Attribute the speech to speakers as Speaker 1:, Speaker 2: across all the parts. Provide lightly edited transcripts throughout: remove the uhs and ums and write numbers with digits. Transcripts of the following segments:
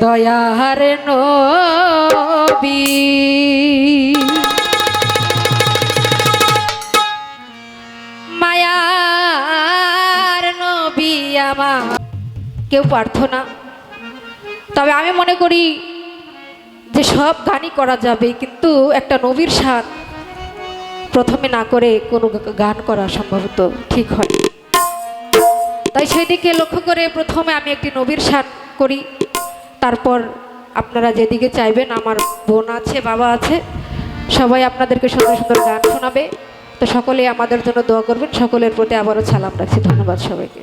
Speaker 1: দয়ার নবী মায়ার নবী আমার কেউ প্রার্থনা, তবে আমি মনে করি যে সব গানই করা যাবে, কিন্তু একটা নবীর শান প্রথমে না করে কোনো গান করা সম্ভবত ঠিক হয়। তাই সেই দিকে লক্ষ্য করে প্রথমে আমি একটি নবীর শান করি, তারপর আপনারা যেদিকে চাইবেন, আমার বোন আছে, বাবা আছে, সবাই আপনাদেরকে সুন্দর সুন্দর গান শোনাবে। তো সকলে আমাদের জন্য দোয়া করবেন। সকলের প্রতি আবারও সালাম রাখছি। ধন্যবাদ সবাইকে।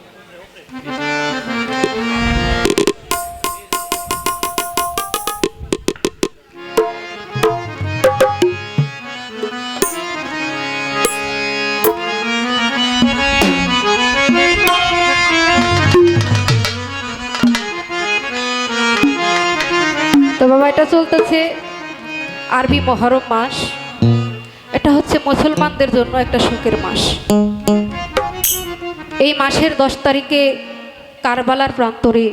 Speaker 1: তো বাবা, এটা চলতেছে আরবি মহরম মাস। এটা হচ্ছে মুসলমানদের জন্য একটা শোকের মাস। এই মাসের 10 তারিখে কারবালার প্রান্তরে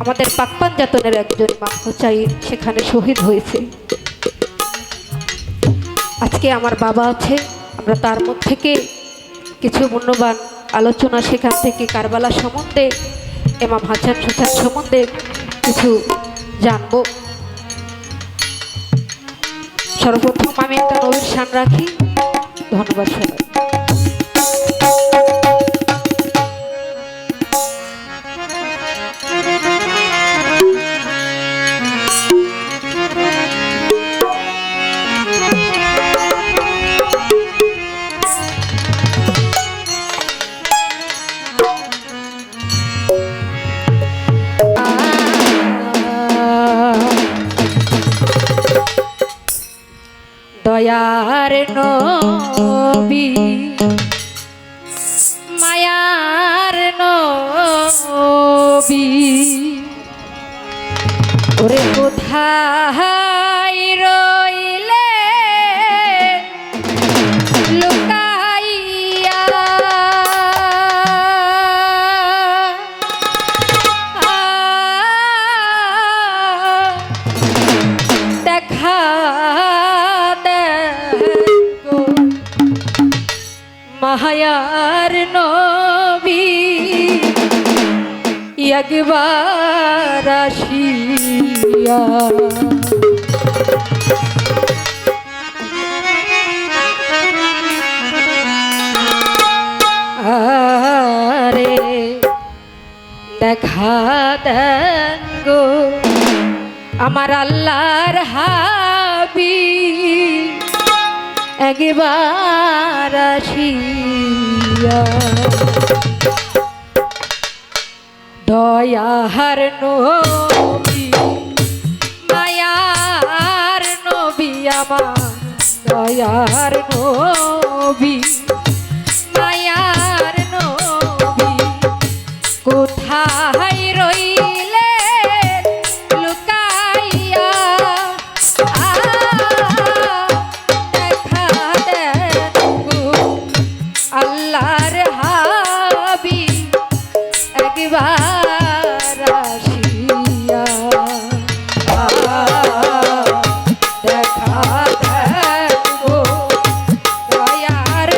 Speaker 1: আমাদের পাকপান জাতনের একজন ইমাম হুসাইন সেখানে শহীদ হয়েছে। আজকে আমার বাবা আছে, আমরা তার মধ্যে থেকে কিছু মূল্যবান আলোচনা সেখান থেকে কারবালা সম্বন্ধে, ইমাম হাসান হুসাইন সম্বন্ধে কিছু জানবো। সর্বপ্রথম আমি একটা নবীর শান রাখি। ধন্যবাদ সবাই। দয়ার নবী মায়ার নবী ওরে কোথায় রইলে লুকাইয়া দেখা মায়ার নবী একবার আসিয়া আরে দেখা দেন গো আমার আল্লাহর হাবিব একবার আসিয়া। দয়ার নবী মায়ার নবী আমার দয়ার নবী মায়ার নবী কোথায় রইলে লুকাইয়া আল্লাহর হাবিব একবার আসিয়া দেখা দেবো দয়ার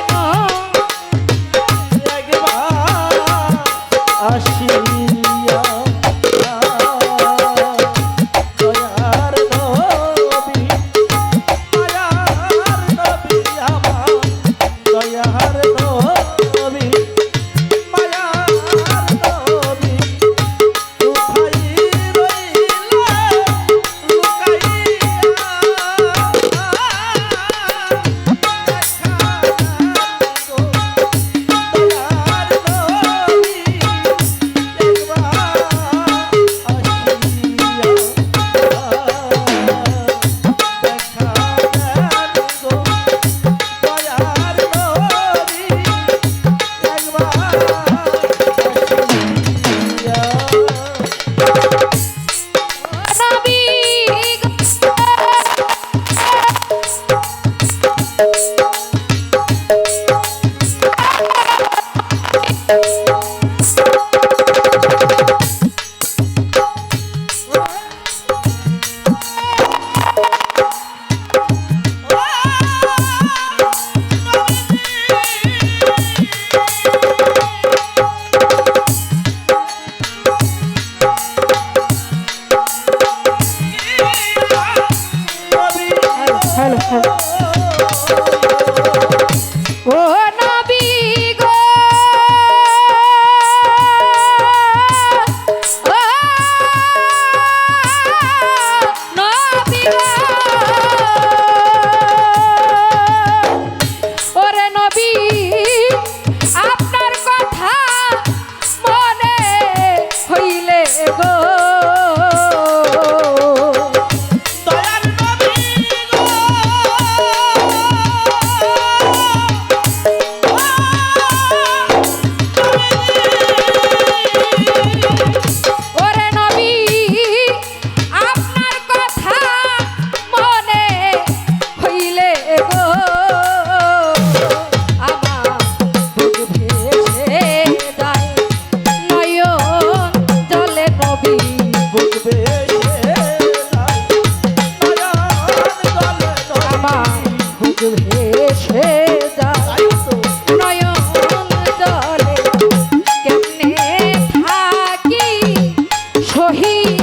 Speaker 1: নবী
Speaker 2: বুঝবে
Speaker 1: আমার বুক ভেসে যায় নয়ন জলে কেমনে থাকি শহীদ